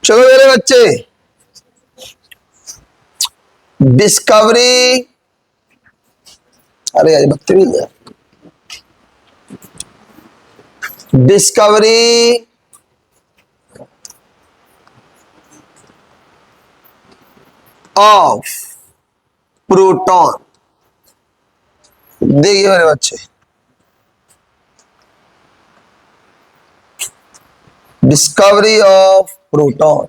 चलो मेरे बच्चे, डिस्कवरी, अरे यार बदतमीज है, डिस्कवरी ऑफ प्रोटॉन। देखिए मेरे बच्चे, डिस्कवरी ऑफ प्रोटॉन।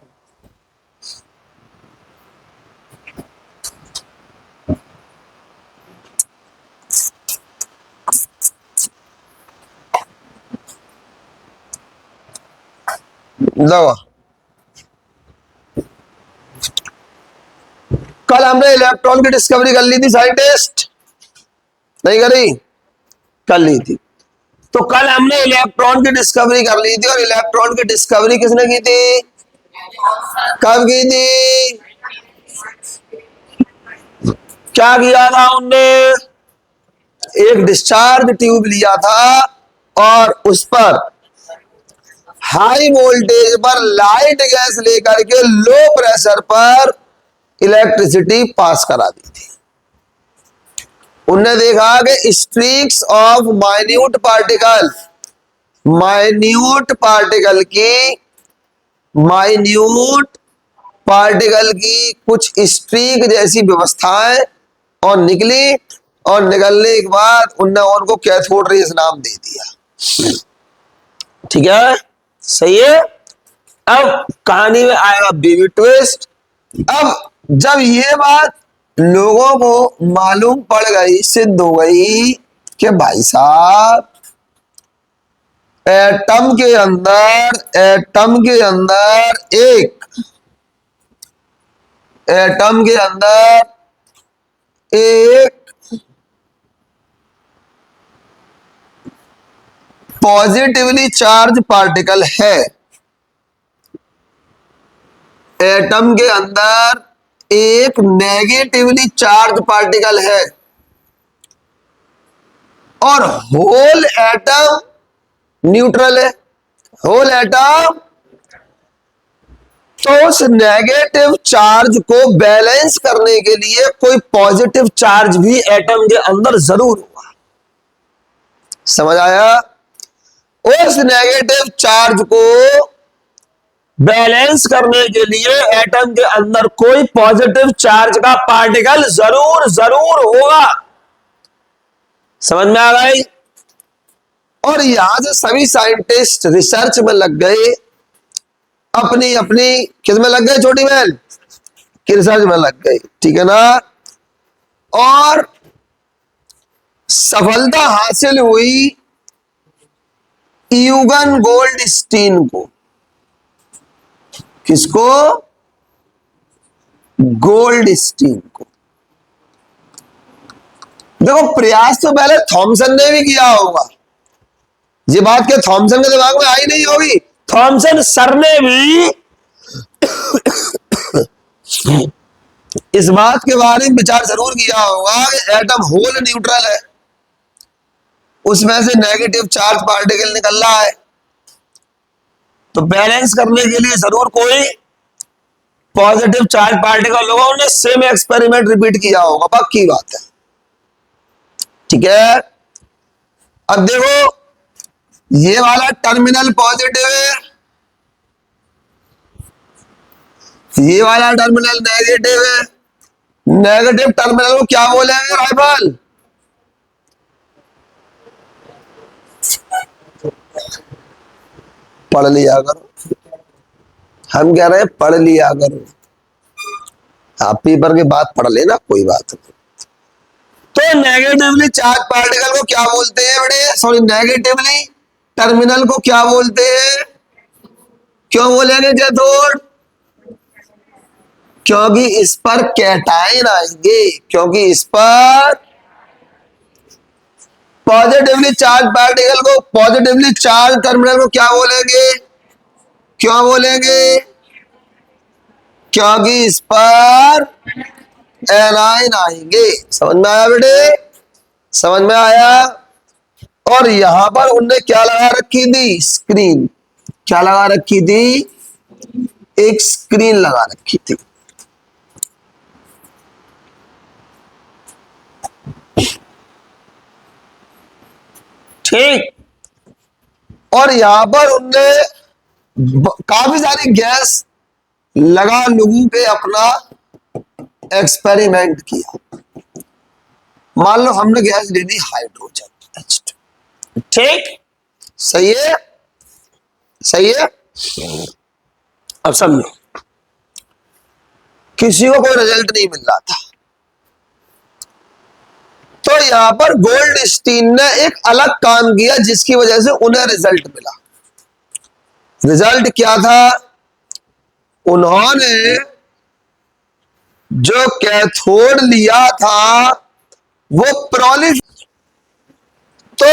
दवा, कल हमने इलेक्ट्रॉन की डिस्कवरी कर ली थी साइंटिस्ट, नहीं करी? कर ली थी। तो कल हमने इलेक्ट्रॉन की डिस्कवरी कर ली थी, और इलेक्ट्रॉन की डिस्कवरी किसने की थी? कब की थी? क्या किया था उनने? एक डिस्चार्ज ट्यूब लिया था और उस पर हाई वोल्टेज पर लाइट गैस लेकर के लो प्रेशर पर इलेक्ट्रिसिटी पास करा दी थी। उनने देखा कि स्ट्रीक्स ऑफ माइन्यूट पार्टिकल की कुछ स्ट्रीक जैसी व्यवस्थाएं और निकली, और निकलने के बाद उनने उनको कैथोड रेज नाम दे दिया। ठीक है, सही है। अब कहानी में आएगा बेबी ट्विस्ट। अब जब ये बात लोगों को मालूम पड़ गई, सिद्ध हो गई कि भाई साहब एटम के अंदर एक पॉजिटिवली चार्ज पार्टिकल है, एटम के अंदर एक नेगेटिवली चार्ज पार्टिकल है, और होल एटम न्यूट्रल है। होल एटम, तो उस नेगेटिव चार्ज को बैलेंस करने के लिए कोई पॉजिटिव चार्ज भी एटम के अंदर जरूर होगा। समझ आया? उस नेगेटिव चार्ज को बैलेंस करने के लिए एटम के अंदर कोई पॉजिटिव चार्ज का पार्टिकल जरूर होगा। समझ में आ गई? और यहां से सभी साइंटिस्ट रिसर्च में लग गए, अपनी अपनी किस में लग गए? छोटी बहन की रिसर्च में लग गई, ठीक है ना। और सफलता हासिल हुई यूगन गोल्डस्टीन को। किसको? गोल्डस्टीन को। देखो, प्रयास तो पहले थॉमसन ने भी किया होगा, ये बात के थॉमसन के दिमाग में आई नहीं होगी। थॉमसन सर ने भी इस बात के बारे में विचार जरूर किया होगा कि एटम होल न्यूट्रल है, उसमें से नेगेटिव चार्ज पार्टिकल निकल रहा है, तो बैलेंस करने के लिए जरूर कोई पॉजिटिव चार्ज पार्टिकल होगा। उन्होंने सेम एक्सपेरिमेंट रिपीट किया होगा, पक्की बात है। ठीक है, अब देखो, ये वाला टर्मिनल पॉजिटिव है, ये वाला टर्मिनल नेगेटिव है। नेगेटिव टर्मिनल को क्या बोलेंगे राइफल? पढ़ लिया करो, हम कह रहे हैं पढ़ लिया करो। आप पेपर के बाद पढ़ लेना, कोई बात नहीं। तो नेगेटिवली चार्ज पार्टिकल को क्या बोलते हैं बड़े? सॉरी, नेगेटिवली टर्मिनल को क्या बोलते हैं? क्यों बोलेंगे कैथोड? क्योंकि इस पर कैटायन आएंगे, क्योंकि इस पर पॉजिटिवली चार्ज पार्टिकल को, पॉजिटिवली चार्ज टर्मिनल को क्या बोलेंगे? क्यों बोलेंगे? क्योंकि इस पर एनायन आएंगे। समझ में आया बेटे? समझ में आया? और यहां पर उनने क्या लगा रखी थी? स्क्रीन। क्या लगा रखी थी? एक स्क्रीन लगा रखी थी। ठीक, और यहां पर उनने काफी सारी गैस लगा लोगों पे अपना एक्सपेरिमेंट किया। मान लो हमने गैस ले ली हाइड्रोजन H2। ठीक, सही है, सही है। अब समझो, किसी को कोई रिजल्ट नहीं मिल रहा था, तो यहां पर गोल्डस्टीन ने एक अलग काम किया जिसकी वजह से उन्हें रिजल्ट मिला। रिजल्ट क्या था? उन्होंने जो कैथोड लिया था वो प्रोलिफ, तो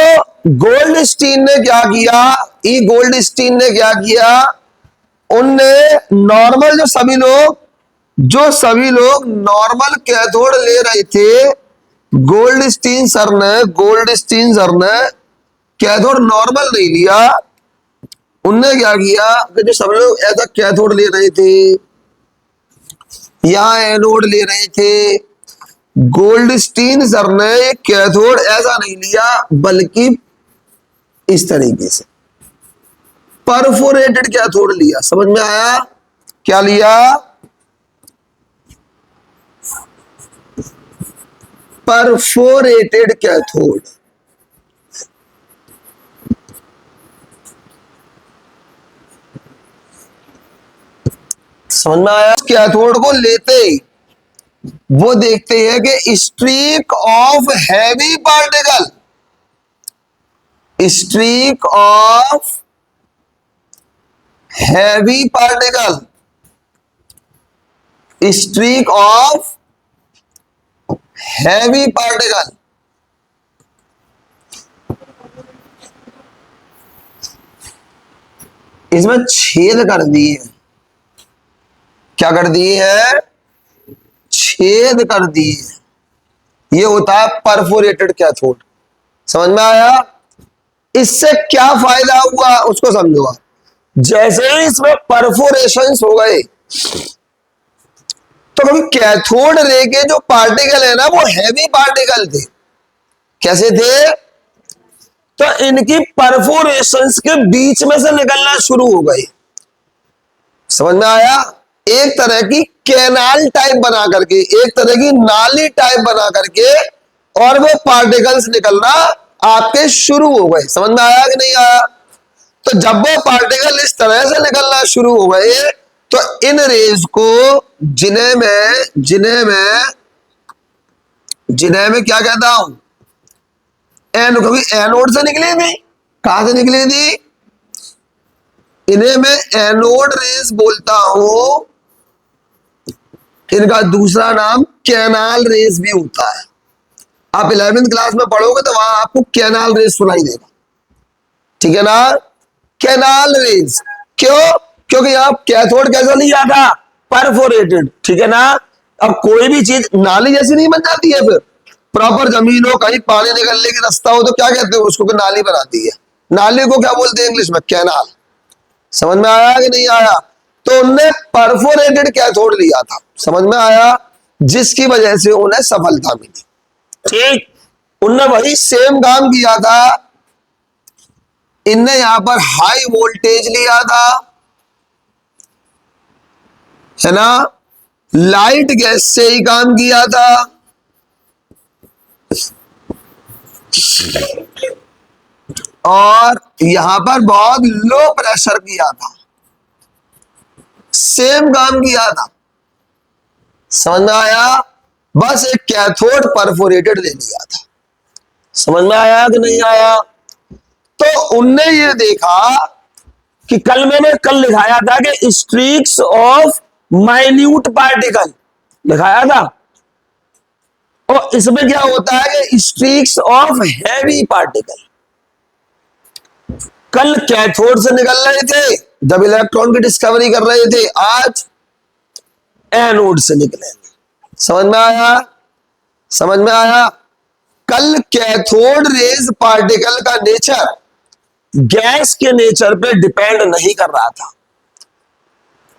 गोल्डस्टीन ने क्या किया, गोल्डस्टीन ने क्या किया, उनने नॉर्मल जो सभी लोग नॉर्मल कैथोड ले रहे थे, गोल्डस्टीन सर ने कैथोड नॉर्मल नहीं लिया। उनने क्या किया कि जो सब लोग ऐसा कैथोड ले रहे थे, यहां एनोड ले रहे थे, गोल्डस्टीन सर ने कैथोड ऐसा नहीं लिया, बल्कि इस तरीके से परफोरेटेड कैथोड लिया। समझ में आया? क्या लिया? Perforated cathode. समझ में आया? कैथोड को लेते वो देखते हैं कि streak of heavy particle, streak of heavy particle, streak of heavy particle, इसमें छेद कर दिए। क्या कर दिए है? छेद कर दिए। ये होता है परफोरेटेड कैथोड। समझ में आया? इससे क्या फायदा हुआ उसको समझो। जैसे ही इसमें परफोरेशंस हो गए, तो कभी कैथोड रे के जो पार्टिकल है ना, वो हैवी पार्टिकल थे। कैसे थे? तो इनकी परफोरेशंस के बीच में से निकलना शुरू हो गए। समझ में आया? एक तरह की कैनाल टाइप बना करके, एक तरह की नाली टाइप बना करके, और वो पार्टिकल्स निकलना आपके शुरू हो गए। समझ में आया कि नहीं आया? तो जब वो पार्टिकल इस तरह से निकलना शुरू हो गए, तो इन रेज को जिन्हें मैं क्या कहता हूं, कभी एनोड से निकली थी। कहां से निकली थी? इन्हें मैं एनोड रेज बोलता हूं। इनका दूसरा नाम कैनाल रेज भी होता है। आप 11वीं क्लास में पढ़ोगे तो वहां आपको कैनाल रेज सुनाई देगा। ठीक है ना? कैनाल रेज क्यों? क्योंकि यहां कैथोड कैसा लिया था? परफोरेटेड। ठीक है ना? अब कोई भी चीज नाली जैसी नहीं बन जाती है, फिर प्रॉपर जमीन हो, कहीं पानी निकलने की रास्ता हो, तो क्या कहते हैं उसको? नाली बनाती है। नाली को क्या बोलते हैं इंग्लिश में? कैनाल। समझ में आया कि नहीं आया? तो उनने परफोरेटेड कैथोड लिया था। समझ में आया? जिसकी वजह से उन्हें सफलता मिली। ठीक, उनने वही सेम काम किया था। इनने यहां पर हाई वोल्टेज लिया था, है ना? लाइट गैस से ही काम किया था, और यहां पर बहुत लो प्रेशर किया था। सेम काम किया था। समझ में आया? बस एक कैथोड परफोरेटेड ले लिया था। समझ में आया कि नहीं आया? तो उनने ये देखा कि मैंने कल लिखाया था कि स्ट्रीक्स ऑफ माइन्यूट पार्टिकल लिखाया था, और इसमें क्या होता है कि स्ट्रीक्स ऑफ हैवी पार्टिकल। कल कैथोड से निकल रहे थे जब इलेक्ट्रॉन की डिस्कवरी कर रहे थे, आज एनोड से निकलेंगे। समझ में आया? समझ में आया? कल कैथोड रेज पार्टिकल का नेचर गैस के नेचर पे डिपेंड नहीं कर रहा था।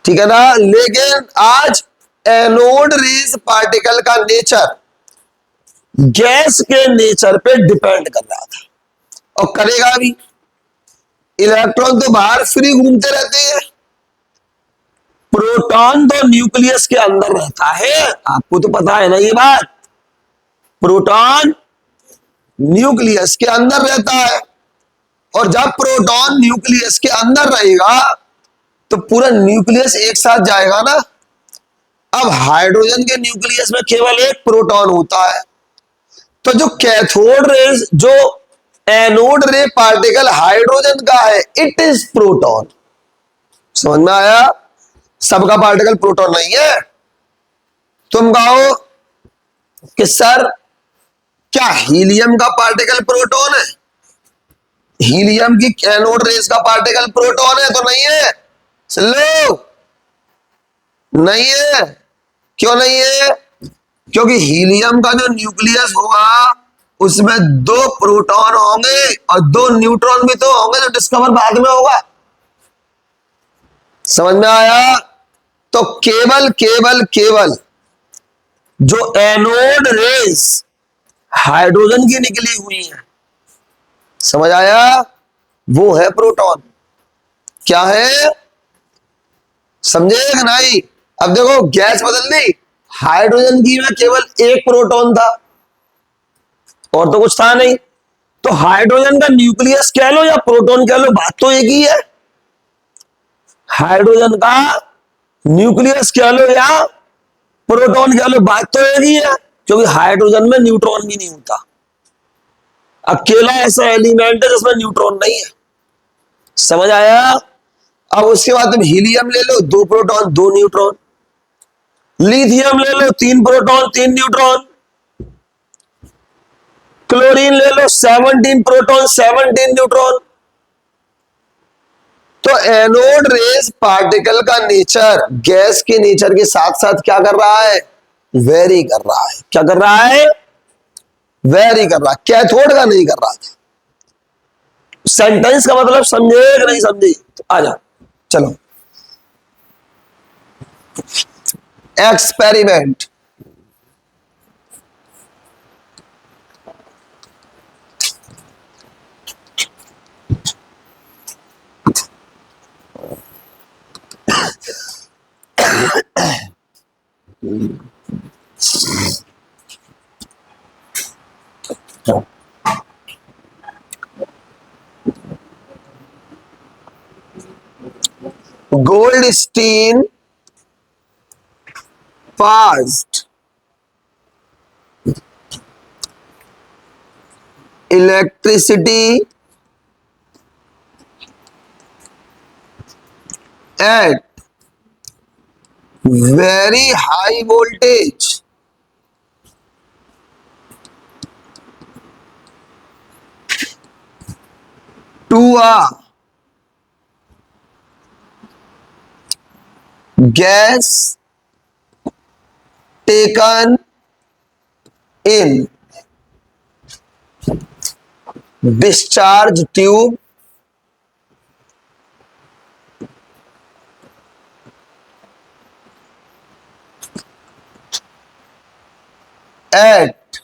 ठीक है ना। लेकिन आज एनोड रेज पार्टिकल का नेचर गैस के नेचर पे डिपेंड कर रहा था और करेगा भी। इलेक्ट्रॉन तो बाहर फ्री घूमते रहते हैं, प्रोटॉन तो न्यूक्लियस के अंदर रहता है। आपको तो पता है ना ये बात। प्रोटॉन न्यूक्लियस के अंदर रहता है, और जब प्रोटॉन न्यूक्लियस के अंदर रहेगा तो पूरा न्यूक्लियस एक साथ जाएगा ना। अब हाइड्रोजन के न्यूक्लियस में केवल एक प्रोटॉन होता है, तो जो कैथोड रेज, जो एनोड रे पार्टिकल हाइड्रोजन का है, इट इज प्रोटॉन। समझ में आया? सबका पार्टिकल प्रोटॉन नहीं है। तुम कहो कि सर क्या हीलियम का पार्टिकल प्रोटॉन है? हीलियम की एनोड रेस का पार्टिकल प्रोटॉन है? तो नहीं है। सुन लो, नहीं है। क्यों नहीं है? क्योंकि हीलियम का जो न्यूक्लियस होगा उसमें 2 प्रोटॉन होंगे और 2 न्यूट्रॉन भी तो होंगे, जो डिस्कवर बाद में होगा। समझ में आया? तो केवल केवल केवल जो एनोड रेस हाइड्रोजन की निकली हुई है, समझ आया, वो है प्रोटॉन। क्या है? समझे कि नहीं? अब देखो गैस बदल दी, हाइड्रोजन की में केवल एक प्रोटॉन था और तो कुछ था नहीं। तो हाइड्रोजन का न्यूक्लियस कह लो या प्रोटॉन कह लो, बात तो एक ही है। हाइड्रोजन का न्यूक्लियस कह लो या प्रोटॉन कह लो, बात तो एक ही है, क्योंकि हाइड्रोजन में न्यूट्रॉन भी नहीं होता। अकेला ऐसा एलिमेंट है जिसमें न्यूट्रॉन नहीं है। समझ आया? अब उसके बाद तुम हीलियम ले लो, 2 प्रोटॉन 2 न्यूट्रॉन। लिथियम ले लो, 3 प्रोटॉन 3 न्यूट्रॉन। क्लोरीन ले लो, 17 प्रोटॉन 17 न्यूट्रॉन। तो एनोड रेस पार्टिकल का नेचर गैस के नेचर के साथ साथ क्या कर रहा है? वेरी कर रहा है। क्या कर रहा है? वेरी कर रहा है। कैथोड का नहीं कर रहा था। सेंटेंस का मतलब समझे कि नहीं समझे? तो आ जाओ, चलो। Experiment. Goldstein passed electricity at very high voltage to a gas taken in discharge tube at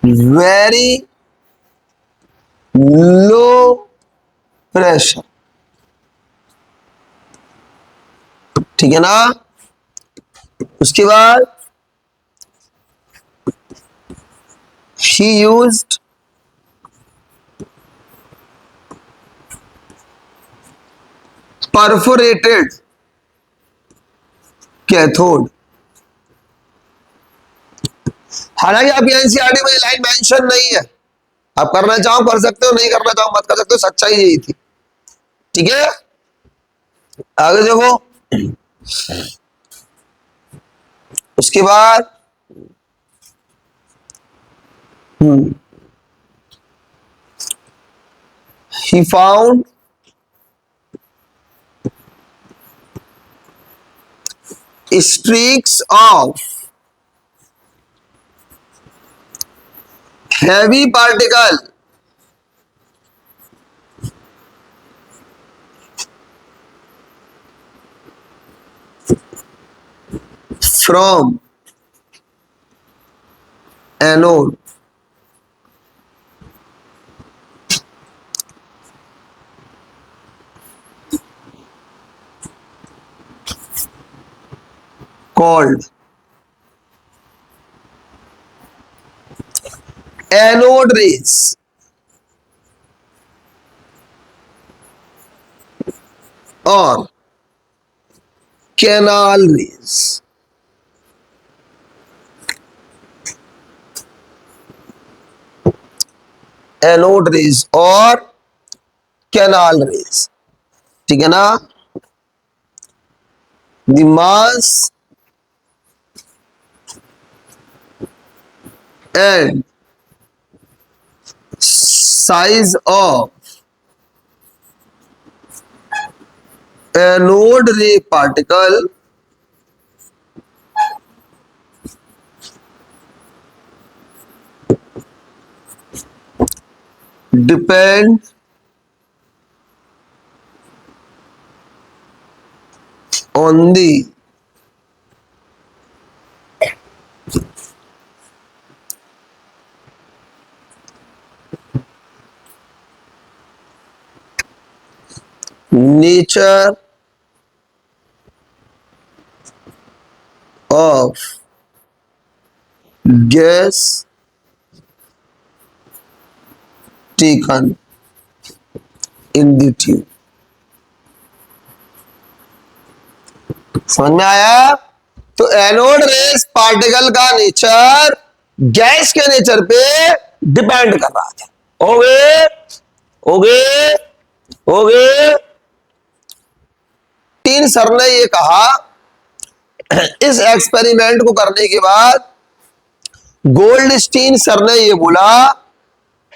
very low pressure। ठीक है ना। उसके बाद he used perforated cathode। हालांकि आपकी एनसीईआरटी में लाइन मेंशन नहीं है, आप करना चाहो कर सकते हो, नहीं करना चाहो मत कर सकते हो, सच्चाई यही थी। ठीक है, आगे देखो। उसके बाद he found streaks of heavy particle from anode called anode rays or canal rays. Anode rays और कैनाल रेज, ठीक है ना। The mass and size of anode ray particle depend on the nature of gas taken in the tube. समझ में आया? तो anode rays particle का nature gas के नेचर पे डिपेंड कर रहा था। हो गए हो गए हो गए। टीन सर ने ये कहा, इस एक्सपेरिमेंट को करने के बाद गोल्डस्टीन सर ने ये बोला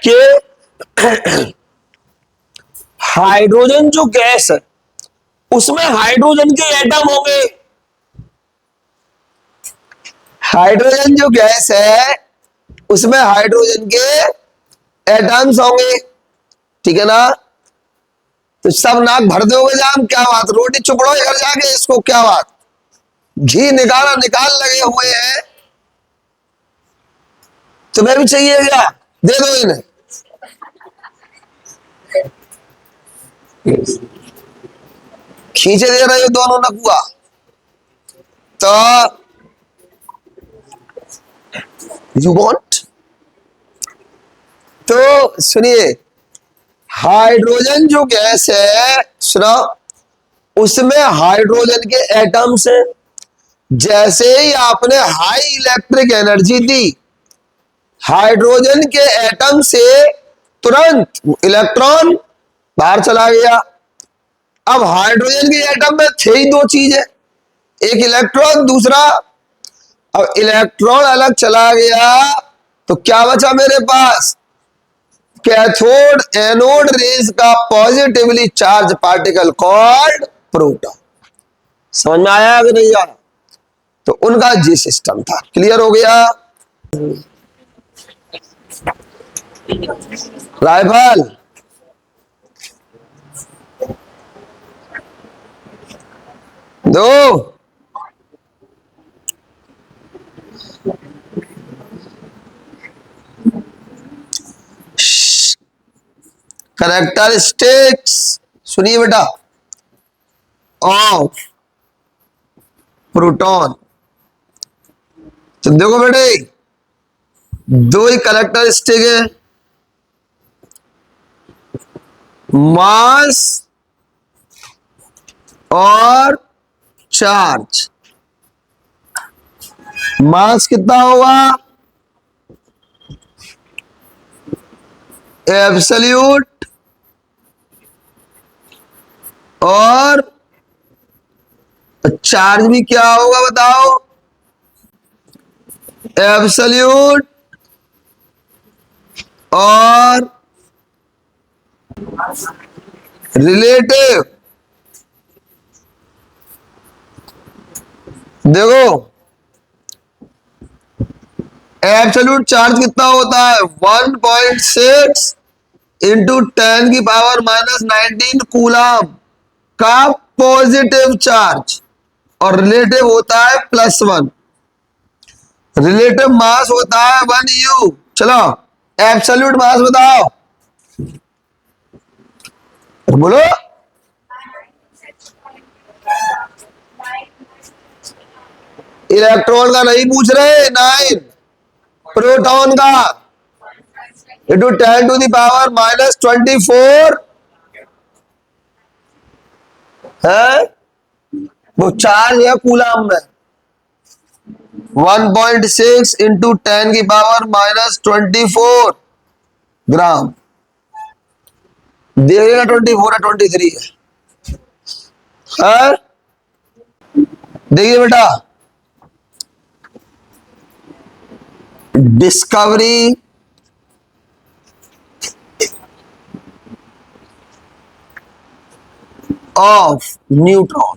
कि हाइड्रोजन जो गैस है उसमें हाइड्रोजन के एटम होंगे। हाइड्रोजन जो गैस है उसमें हाइड्रोजन के एटम्स होंगे, ठीक है ना। तो सब नाक भर दोगे जाम, क्या बात, रोटी चुपड़ो घर जाके, इसको क्या बात, घी निकाला निकाल लगे हुए हैं, तुम्हें भी चाहिए क्या, दे दो इन्हें। खींचे दे रहे हो दोनों नकुआ। तो यू वांट, तो सुनिए, हाइड्रोजन जो गैस है, सुनो, उसमें हाइड्रोजन के एटम्स हैं। जैसे ही आपने हाई इलेक्ट्रिक एनर्जी दी, हाइड्रोजन के एटम से तुरंत इलेक्ट्रॉन बाहर चला गया। अब हाइड्रोजन के एटम में थे ही दो चीजें, एक इलेक्ट्रॉन, दूसरा, अब इलेक्ट्रॉन अलग चला गया तो क्या बचा मेरे पास, कैथोड एनोड रेज का positively charge particle called proton. समझ में आया कि नहीं आया? तो उनका जी सिस्टम था। क्लियर हो गया? राइफल दो, कैरेक्टरिस्टिक्स सुनिए बेटा ऑफ प्रोटॉन। तो देखो बेटे, दो ही कैरेक्टरिस्टिक है, मास और चार्ज। मास कितना होगा, एब्सोल्यूट, और चार्ज भी क्या होगा बताओ, एब्सोल्यूट और रिलेटिव। देखो एब्सोल्यूट चार्ज कितना होता है, 1.6 इंटू 10⁻⁻19 कूलम का पॉजिटिव चार्ज, और रिलेटिव होता है +1। रिलेटिव मास होता है 1 U। चलो एब्सोल्यूट मास बताओ, बोलो। इलेक्ट्रॉन का नहीं पूछ रहे, 9। प्रोटॉन का इंटू 10⁻⁻24 है। वो चार्ज है कूलम में, 1.6 इंटू 10⁻⁻24 ग्राम। देखिएगा 24 है 23 है। देखिए बेटा, डिस्कवरी ऑफ न्यूट्रॉन।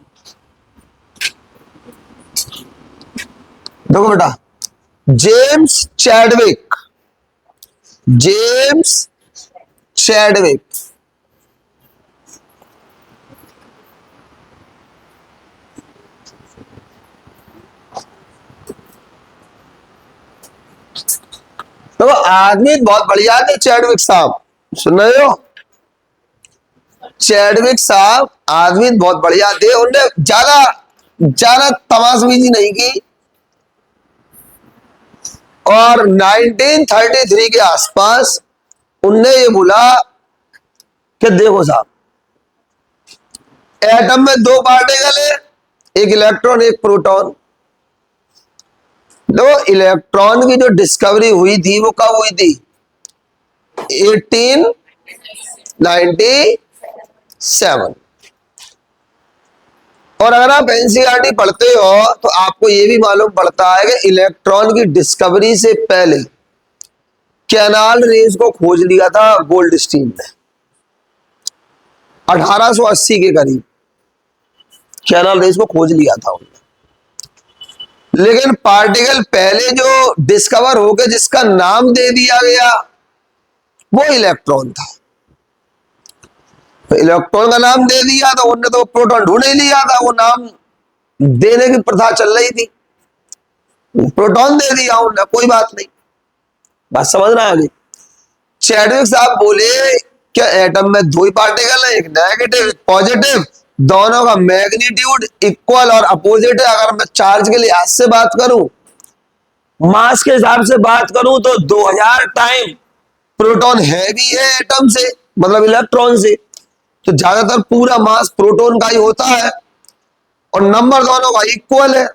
देखो बेटा, जेम्स चैडविक, जेम्स चैडविक तो आदमी बहुत बढ़िया थे चैडविक साहब, सुन रहे हो? चैडविक साहब आदमी बहुत बढ़िया थे, उनने ज्यादा ज्यादा तमाशबीजी नहीं की। और 1933 के आसपास उनने ये बोला कि देखो साहब, एटम में 2 पार्टिकल है, एक इलेक्ट्रॉन एक प्रोटॉन। लो, इलेक्ट्रॉन की जो डिस्कवरी हुई थी वो कब हुई थी? 1897। और अगर आप एनसीईआरटी पढ़ते हो तो आपको यह भी मालूम पड़ता है कि इलेक्ट्रॉन की डिस्कवरी से पहले कैनाल रेस को खोज लिया था गोल्डस्टीन ने 1880 के करीब। कैनाल रेस को खोज लिया था उन्होंने, लेकिन पार्टिकल पहले जो डिस्कवर हो गया जिसका नाम दे दिया गया वो इलेक्ट्रॉन था। तो इलेक्ट्रॉन का नाम दे दिया तो उन्होंने तो प्रोटॉन ढूंढ ही लिया था, वो नाम देने की प्रथा चल रही थी, प्रोटॉन दे दिया उन्होंने, कोई बात नहीं। बात समझना है? चैडविक साहब बोले क्या एटम में 2 ही पार्टिकल है, एक नेगेटिव एक पॉजिटिव, दोनों का मैग्नीट्यूड इक्वल और अपोजिट है। अगर मैं चार्ज के लिहाज से बात करूं, मास के हिसाब से बात करूं तो 2000 टाइम प्रोटॉन हैवी है एटम से, मतलब इलेक्ट्रॉन से। तो ज्यादातर पूरा मास प्रोटॉन का ही होता है और नंबर दोनों का इक्वल है,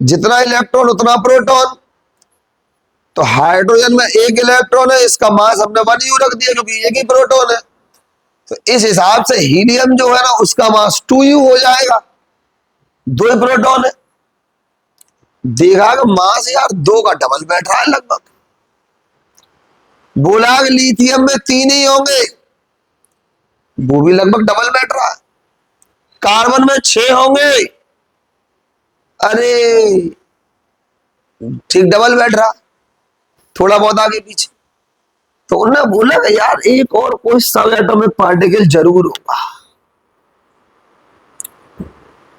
जितना इलेक्ट्रॉन उतना प्रोटॉन। तो हाइड्रोजन में 1 इलेक्ट्रॉन है, इसका मास हमने 1 U रख दिया क्योंकि 1 ही प्रोटॉन है। तो इस हिसाब से हीलियम जो है ना उसका मास 2U हो जाएगा, 2 ही प्रोटॉन है। देखा कि मास यार 2 का डबल बैठ रहा है लगभग। बोला कि लिथियम में 3 ही होंगे, वो भी लगभग डबल बैठ रहा है। कार्बन में 6 होंगे, अरे ठीक डबल बैठ रहा, थोड़ा बहुत आगे पीछे। तो उन्होंने बोला कि यार एक और कोई सब एटॉमिक पार्टिकल जरूर होगा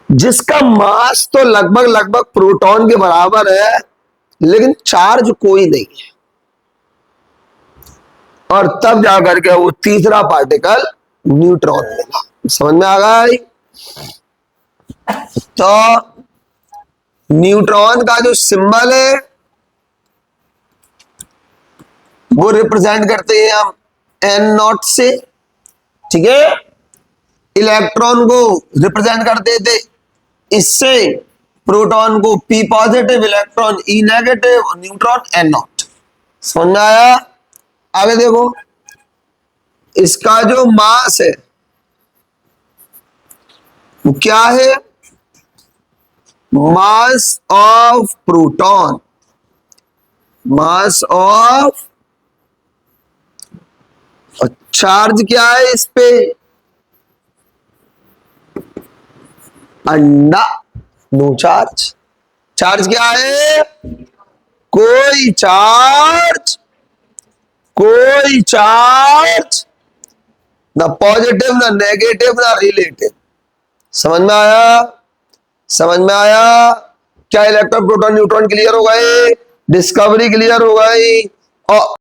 जिसका मास तो लगभग लगभग प्रोटॉन के बराबर है लेकिन चार्ज कोई नहीं है। और तब जाकर के वो तीसरा पार्टिकल न्यूट्रॉन मिला। समझ में आ गई? तो न्यूट्रॉन का जो सिंबल है वो रिप्रेजेंट करते हैं हम N0 से, ठीक है। इलेक्ट्रॉन को रिप्रेजेंट करते थे इससे, प्रोटॉन को P positive, electron E negative और न्यूट्रॉन N0। समझ में आया? आगे देखो, इसका जो मास है वो क्या है? Mass of proton, mass of, charge क्या है इस पे? अंडा, नो चार्ज। चार्ज क्या है? कोई चार्ज, कोई चार्ज, ना पॉजिटिव ना नेगेटिव ना रिलेटिव। समझ में आया? समझ में आया? क्या इलेक्ट्रॉन प्रोटॉन न्यूट्रॉन क्लियर हो गए? डिस्कवरी क्लियर हो गई। और